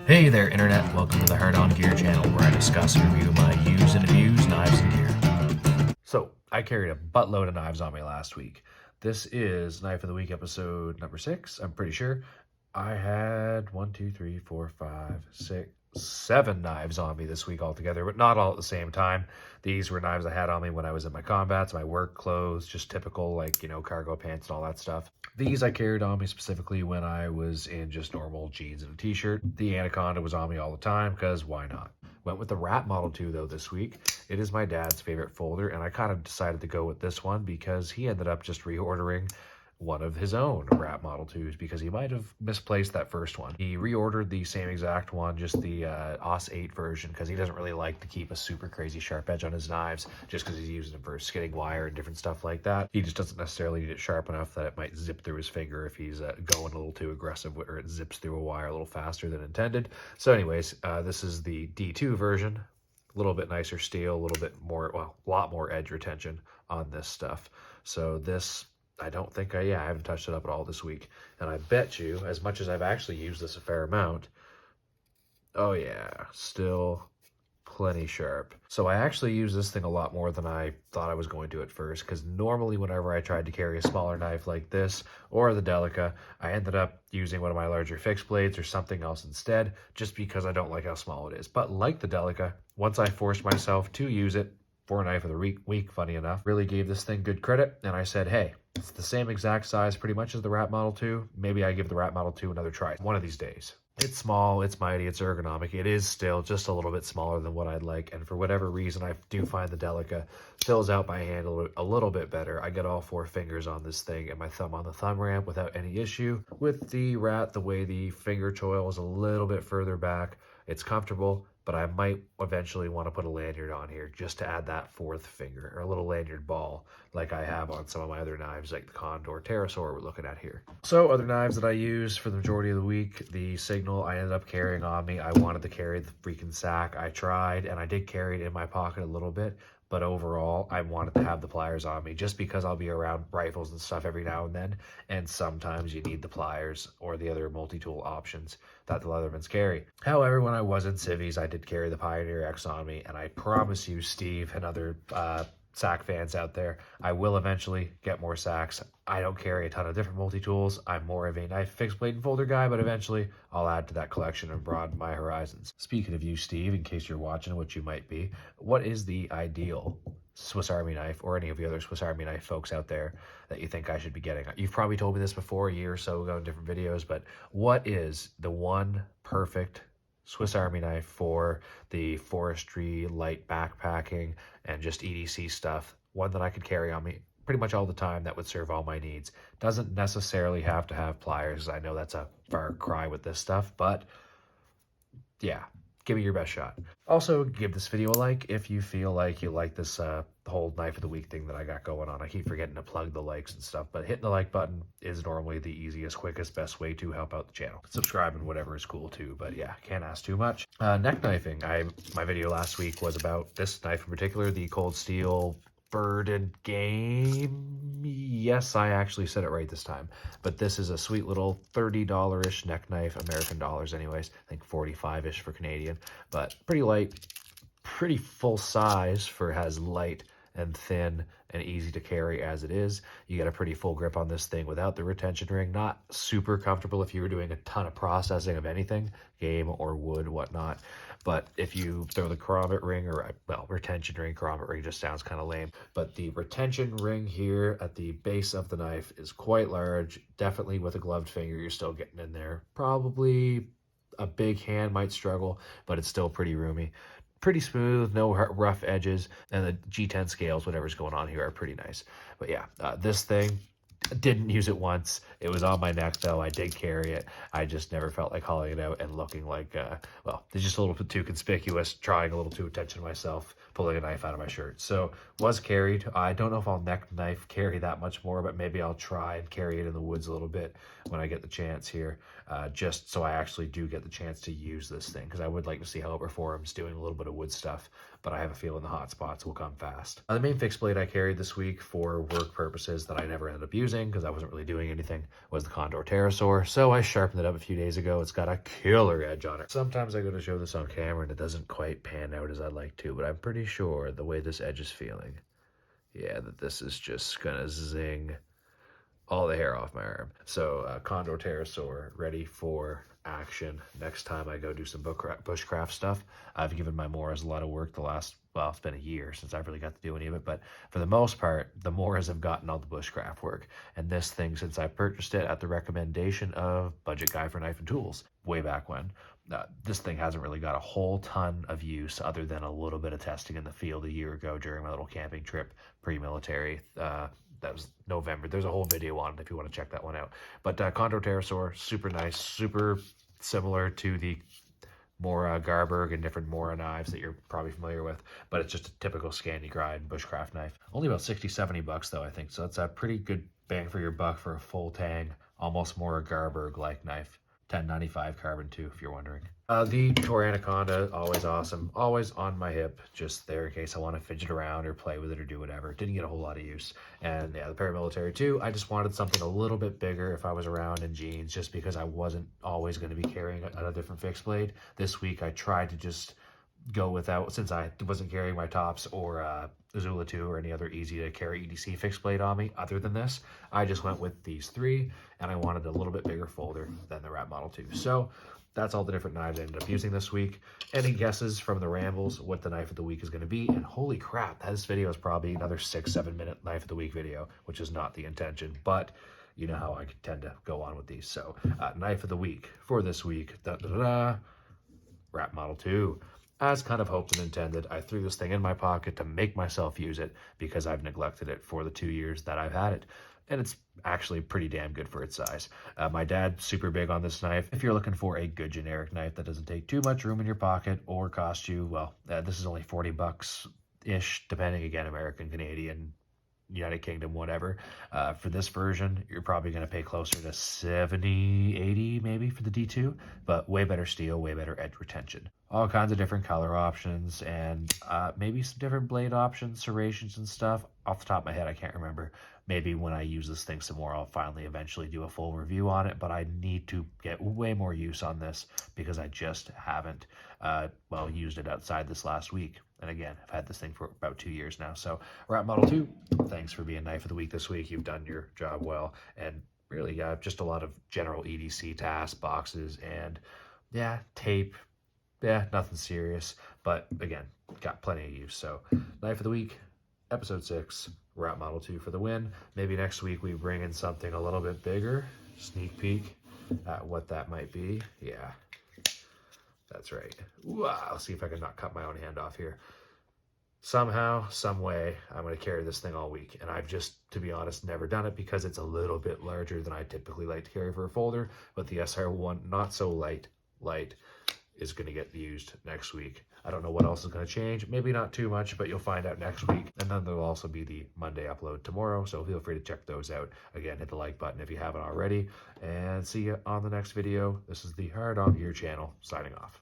Hey there, Internet. Welcome to the Hard On Gear channel where I discuss and review my used and abused knives and gear. So, I carried a buttload of knives on me last week. This is Knife of the Week episode number 6, I'm pretty sure. I had 7 knives on me this week altogether, but not all at the same time. These were knives I had on me when I was in my combats, my work clothes, just typical, cargo pants and all that stuff. These I carried on me specifically when I was in just normal jeans and a t-shirt. The Anaconda was on me all the time, because why not? Went with the R.A.T Model 2 though this week. It is my dad's favorite folder, and I kind of decided to go with this one because he ended up just reordering one of his own R.A.T Model 2s because he might have misplaced that first one. He reordered the same exact one, just the H.O.G version, because he doesn't really like to keep a super crazy sharp edge on his knives just because he's using them for skidding wire and different stuff like that. He just doesn't necessarily need it sharp enough that it might zip through his finger if he's going a little too aggressive, or it zips through a wire a little faster than intended. So anyways, this is the D2 version. A little bit nicer steel, a little bit more, well, a lot more edge retention on this stuff. So this, I don't think I haven't touched it up at all this week. And I bet you, as much as I've actually used this a fair amount, oh yeah, still plenty sharp. So I actually use this thing a lot more than I thought I was going to at first, because normally whenever I tried to carry a smaller knife like this or the Delica, I ended up using one of my larger fixed blades or something else instead, just because I don't like how small it is. But like the Delica, once I forced myself to use it for a Knife of the Week, funny enough, really gave this thing good credit, and I said, hey, it's the same exact size pretty much as the R.A.T Model 2. Maybe I give the R.A.T Model 2 another try one of these days. It's small, it's mighty, it's ergonomic. It is still just a little bit smaller than what I'd like, and for whatever reason, I do find the Delica fills out my hand a little bit better. I get all 4 fingers on this thing and my thumb on the thumb ramp without any issue. With the R.A.T, the way the finger choil is a little bit further back, it's comfortable, but I might eventually want to put a lanyard on here just to add that 4th finger, or a little lanyard ball like I have on some of my other knives, like the Condor Pterosaur we're looking at here. So other knives that I use for the majority of the week, the Signal I ended up carrying on me. I wanted to carry the freaking sack. I tried, and I did carry it in my pocket a little bit, but overall, I wanted to have the pliers on me just because I'll be around rifles and stuff every now and then, and sometimes you need the pliers or the other multi-tool options that the Leathermans carry. However, when I was in civvies, I did carry the Pioneer X on me, and I promise you, Steve, and other sack fans out there, I will eventually get more sacks. I don't carry a ton of different multi-tools. I'm more of a knife, fixed blade, and folder guy, but eventually I'll add to that collection and broaden my horizons. Speaking of you, Steve, in case you're watching, which you might be, what is the ideal Swiss Army knife, or any of the other Swiss Army knife folks out there that you think I should be getting? You've probably told me this before a year or so ago in different videos, but what is the one perfect Swiss Army knife for the forestry, light backpacking, and just EDC stuff? One that I could carry on me pretty much all the time that would serve all my needs. Doesn't necessarily have to have pliers. I know that's a far cry with this stuff, but yeah, give me your best shot. Also, give this video a like if you feel like you like this whole Knife of the Week thing that I got going on. I keep forgetting to plug the likes and stuff, but hitting the like button is normally the easiest, quickest, best way to help out the channel. Subscribe and whatever is cool too, but yeah, can't ask too much. Neck knifing. My video last week was about this knife in particular, the Cold Steel Bird and Game. Yes, I actually said it right this time. But this is a sweet little $30-ish neck knife, American dollars anyways. I think 45-ish for Canadian. But pretty light, pretty full size for as light and thin and easy to carry as it is. You get a pretty full grip on this thing without the retention ring. Not super comfortable if you were doing a ton of processing of anything, game or wood, whatnot. But if you throw the grommet ring, or, well, retention ring, grommet ring just sounds kind of lame. But the retention ring here at the base of the knife is quite large. Definitely with a gloved finger, you're still getting in there. Probably a big hand might struggle, but it's still pretty roomy. Pretty smooth, no rough edges, and the G10 scales, whatever's going on here, are pretty nice. But yeah, this thing, didn't use it once. It was on my neck though. I did carry it. I just never felt like hauling it out and looking like, well, it's just a little bit too conspicuous, trying a little too attention to myself. pulling a knife out of my shirt. So was carried. I don't know if I'll neck knife carry that much more, but maybe I'll try and carry it in the woods a little bit when I get the chance here, just so I actually do get the chance to use this thing, because I would like to see how it performs doing a little bit of wood stuff, but I have a feeling the hot spots will come fast. The main fixed blade I carried this week for work purposes that I never ended up using because I wasn't really doing anything was the Condor Pterosaur. So I sharpened it up a few days ago. It's got a killer edge on it. Sometimes I go to show this on camera and it doesn't quite pan out as I'd like to, but I'm pretty sure the way this edge is feeling, yeah, that this is just gonna zing all the hair off my arm. So Condor Pterosaur ready for action next time I go do some bushcraft stuff. I've given my Moras a lot of work the last, well, it's been a year since I've really got to do any of it, but for the most part, the Moras have gotten all the bushcraft work. And this thing, since I purchased it at the recommendation of Budget Guy for Knife and Tools way back when, this thing hasn't really got a whole ton of use other than a little bit of testing in the field a year ago during my little camping trip, pre-military. That was November. There's a whole video on it if you want to check that one out. But Condor Pterosaur, super nice, super similar to the Mora Garberg and different Mora knives that you're probably familiar with, but it's just a typical Scandi grind bushcraft knife. Only about 60-70 bucks though, I think. So it's a pretty good bang for your buck for a full tang, almost Mora Garberg like knife. 1095 carbon too, if you're wondering. The Tour Anaconda, always awesome, always on my hip, just there in case I want to fidget around or play with it or do whatever. Didn't get a whole lot of use. And yeah, the paramilitary too, I just wanted something a little bit bigger if I was around in jeans, just because I wasn't always going to be carrying a different fixed blade. This week I tried to just go without, since I wasn't carrying my tops or Zula 2 or any other easy to carry EDC fixed blade on me other than this. I just went with these three, and I wanted a little bit bigger folder than the R.A.T Model 2. So that's all the different knives I ended up using this week. Any guesses from the rambles what the knife of the week is going to be? And holy crap, this video is probably another 6-7 minute knife of the week video, which is not the intention, but you know how I tend to go on with these. So knife of the week for this week, R.A.T Model 2. As kind of hoped and intended, I threw this thing in my pocket to make myself use it because I've neglected it for the 2 years that I've had it. And it's actually pretty damn good for its size. My dad's super big on this knife. If you're looking for a good generic knife that doesn't take too much room in your pocket or cost you, well, this is only 40 bucks-ish, depending, again, American, Canadian, United Kingdom, whatever. For this version, you're probably going to pay closer to 70, 80 maybe for the D2, but way better steel, way better edge retention. All kinds of different color options and maybe some different blade options, serrations and stuff. Off the top of my head, I can't remember. Maybe when I use this thing some more, I'll finally eventually do a full review on it, but I need to get way more use on this because I just haven't, used it outside this last week. And again, I've had this thing for about 2 years now. So R.A.T Model 2, thanks for being knife of the week this week. You've done your job well. And really, just a lot of general EDC tasks, boxes, and yeah, tape. Yeah, nothing serious. But again, got plenty of use. So knife of the week, episode 6, R.A.T Model 2 for the win. Maybe next week we bring in something a little bit bigger. Sneak peek at what that might be. Yeah. That's right. Ooh, I'll see if I can not cut my own hand off here. Somehow, some way, I'm going to carry this thing all week. And I've just, to be honest, never done it because it's a little bit larger than I typically like to carry for a folder. But the SR1, not so light, is going to get used next week. I don't know what else is going to change. Maybe not too much, but you'll find out next week. And then there'll also be the Monday upload tomorrow. So feel free to check those out. Again, hit the like button if you haven't already. And see you on the next video. This is the Hard On Gear channel, signing off.